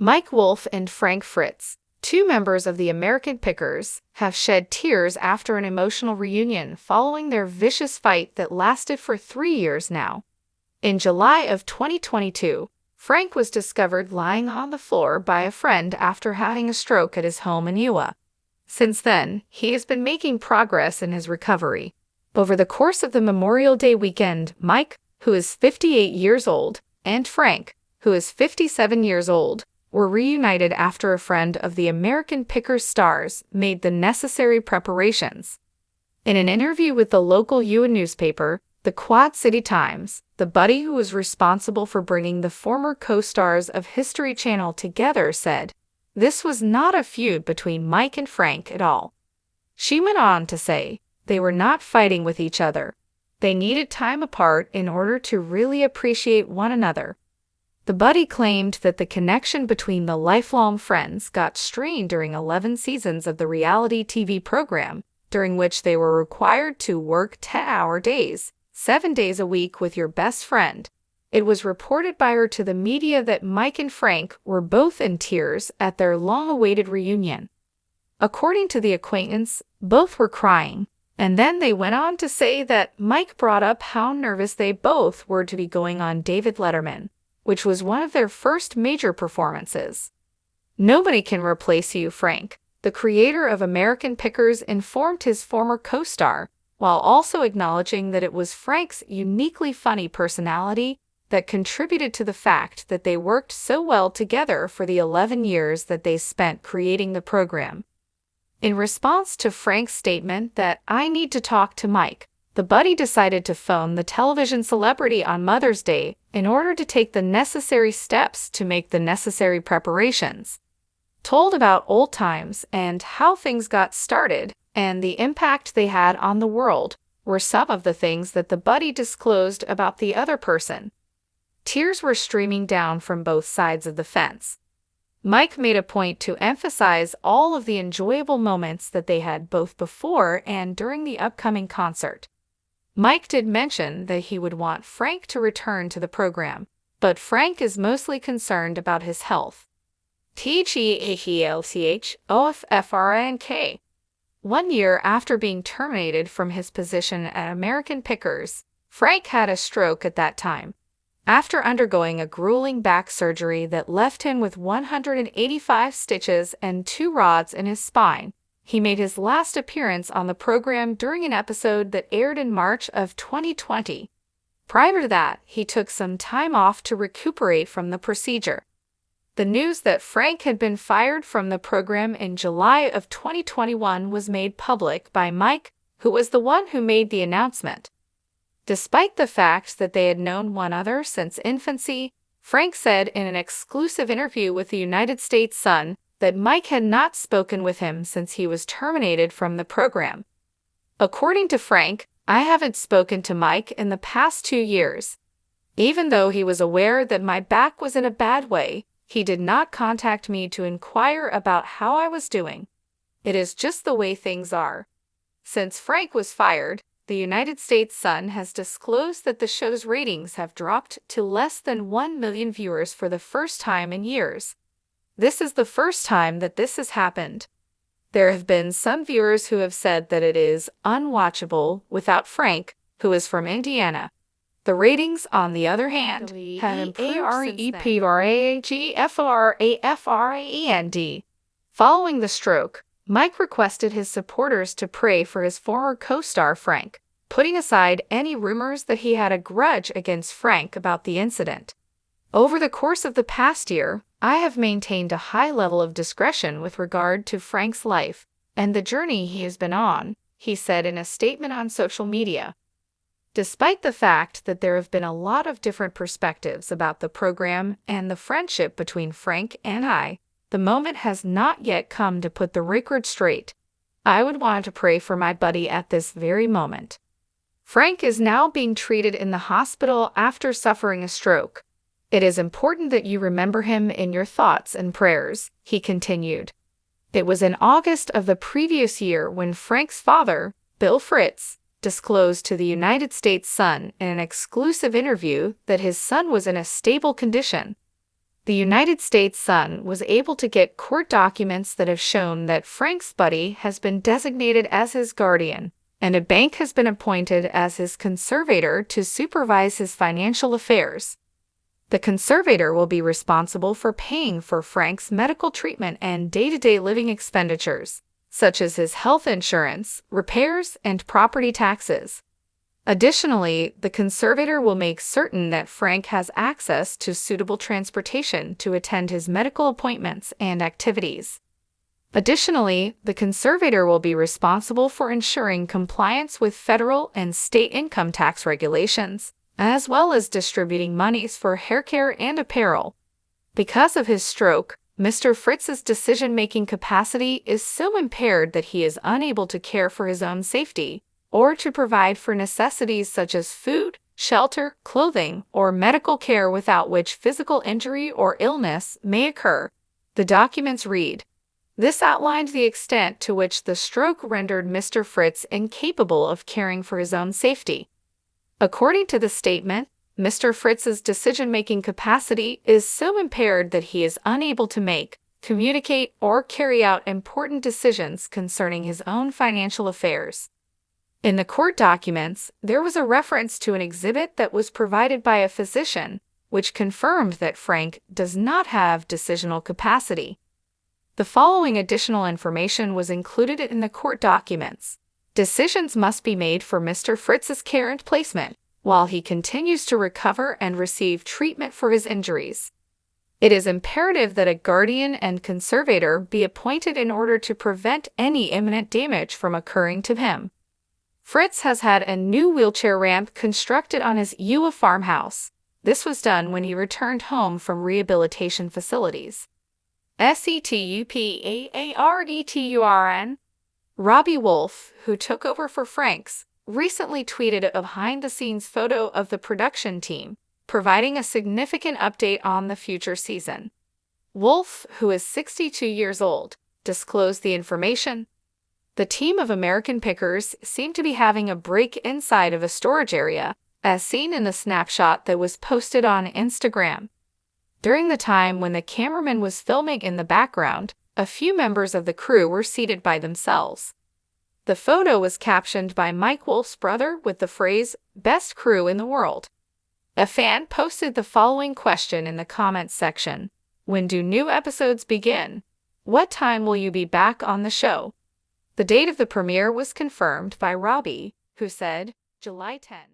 Mike Wolfe and Frank Fritz, two members of the American Pickers, have shed tears after an emotional reunion following their vicious fight that lasted for 3 years now. In July of 2022, Frank was discovered lying on the floor by a friend after having a stroke at his home in Iowa. Since then, he has been making progress in his recovery. Over the course of the Memorial Day weekend, Mike, who is 58 years old, and Frank, who is 57 years old, were reunited after a friend of the American Pickers stars made the necessary preparations. In an interview with the local Iowa newspaper, the Quad City Times, the buddy who was responsible for bringing the former co-stars of History Channel together said, "This was not a feud between Mike and Frank at all." She went on to say, "They were not fighting with each other. They needed time apart in order to really appreciate one another." The buddy claimed that the connection between the lifelong friends got strained during 11 seasons of the reality TV program, during which they were required to work 10-hour days, 7 days a week with your best friend. It was reported by her to the media that Mike and Frank were both in tears at their long-awaited reunion. According to the acquaintance, both were crying, and then they went on to say that Mike brought up how nervous they both were to be going on David Letterman, which was one of their first major performances. "Nobody can replace you, Frank," the creator of American Pickers informed his former co-star, while also acknowledging that it was Frank's uniquely funny personality that contributed to the fact that they worked so well together for the 11 years that they spent creating the program. In response to Frank's statement that "I need to talk to Mike," the buddy decided to phone the television celebrity on Mother's Day in order to take the necessary steps to make the necessary preparations. Told about old times and how things got started and the impact they had on the world were some of the things that the buddy disclosed about the other person. Tears were streaming down from both sides of the fence. Mike made a point to emphasize all of the enjoyable moments that they had both before and during the upcoming concert. Mike did mention that he would want Frank to return to the program, but Frank is mostly concerned about his health. TGAHELCHOFFRANK. 1 year after being terminated from his position at American Pickers, Frank had a stroke at that time. After undergoing a grueling back surgery that left him with 185 stitches and 2 rods in his spine, he made his last appearance on the program during an episode that aired in March of 2020. Prior to that, he took some time off to recuperate from the procedure. The news that Frank had been fired from the program in July of 2021 was made public by Mike, who was the one who made the announcement. Despite the fact that they had known one another since infancy, Frank said in an exclusive interview with the United States Sun that Mike had not spoken with him since he was terminated from the program. According to Frank, "I haven't spoken to Mike in the past 2 years. Even though he was aware that my back was in a bad way, he did not contact me to inquire about how I was doing. It is just the way things are." Since Frank was fired, the United States Sun has disclosed that the show's ratings have dropped to less than 1 million viewers for the first time in years. This is the first time that this has happened. There have been some viewers who have said that it is unwatchable without Frank, who is from Indiana. The ratings, on the other hand, have improved since then. Following the stroke, Mike requested his supporters to pray for his former co-star Frank, putting aside any rumors that he had a grudge against Frank about the incident. "Over the course of the past year, I have maintained a high level of discretion with regard to Frank's life and the journey he has been on," he said in a statement on social media. Despite the fact that there have been a lot of different perspectives about the program and the friendship between Frank and I, the moment has not yet come to put the record straight. I would want to pray for my buddy at this very moment. Frank is now being treated in the hospital after suffering a stroke. It is important that you remember him in your thoughts and prayers, he continued. It was in August of the previous year when Frank's father, Bill Fritz, disclosed to the United States Sun in an exclusive interview that his son was in a stable condition. The United States Sun was able to get court documents that have shown that Frank's buddy has been designated as his guardian, and a bank has been appointed as his conservator to supervise his financial affairs. The conservator will be responsible for paying for Frank's medical treatment and day-to-day living expenditures, such as his health insurance, repairs, and property taxes. Additionally, the conservator will make certain that Frank has access to suitable transportation to attend his medical appointments and activities. Additionally, the conservator will be responsible for ensuring compliance with federal and state income tax regulations, as well as distributing monies for haircare and apparel. Because of his stroke, Mr. Fritz's decision-making capacity is so impaired that he is unable to care for his own safety, or to provide for necessities such as food, shelter, clothing, or medical care without which physical injury or illness may occur. The documents read, "This outlined the extent to which the stroke rendered Mr. Fritz incapable of caring for his own safety." According to the statement, Mr. Fritz's decision-making capacity is so impaired that he is unable to make, communicate, or carry out important decisions concerning his own financial affairs. In the court documents, there was a reference to an exhibit that was provided by a physician, which confirmed that Frank does not have decisional capacity. The following additional information was included in the court documents. Decisions must be made for Mr. Fritz's care and placement, while he continues to recover and receive treatment for his injuries. It is imperative that a guardian and conservator be appointed in order to prevent any imminent damage from occurring to him. Fritz has had a new wheelchair ramp constructed on his Iowa farmhouse. This was done when he returned home from rehabilitation facilities. SETUPAARDTURN. Robbie Wolfe, who took over for Frank's, recently tweeted a behind-the-scenes photo of the production team, providing a significant update on the future season. Wolfe, who is 62 years old, disclosed the information. The team of American pickers seemed to be having a break inside of a storage area, as seen in the snapshot that was posted on Instagram. During the time when the cameraman was filming in the background, a few members of the crew were seated by themselves. The photo was captioned by Mike Wolfe's brother with the phrase, "Best crew in the world." A fan posted the following question in the comments section: "When do new episodes begin? What time will you be back on the show?" The date of the premiere was confirmed by Robbie, who said, July 10.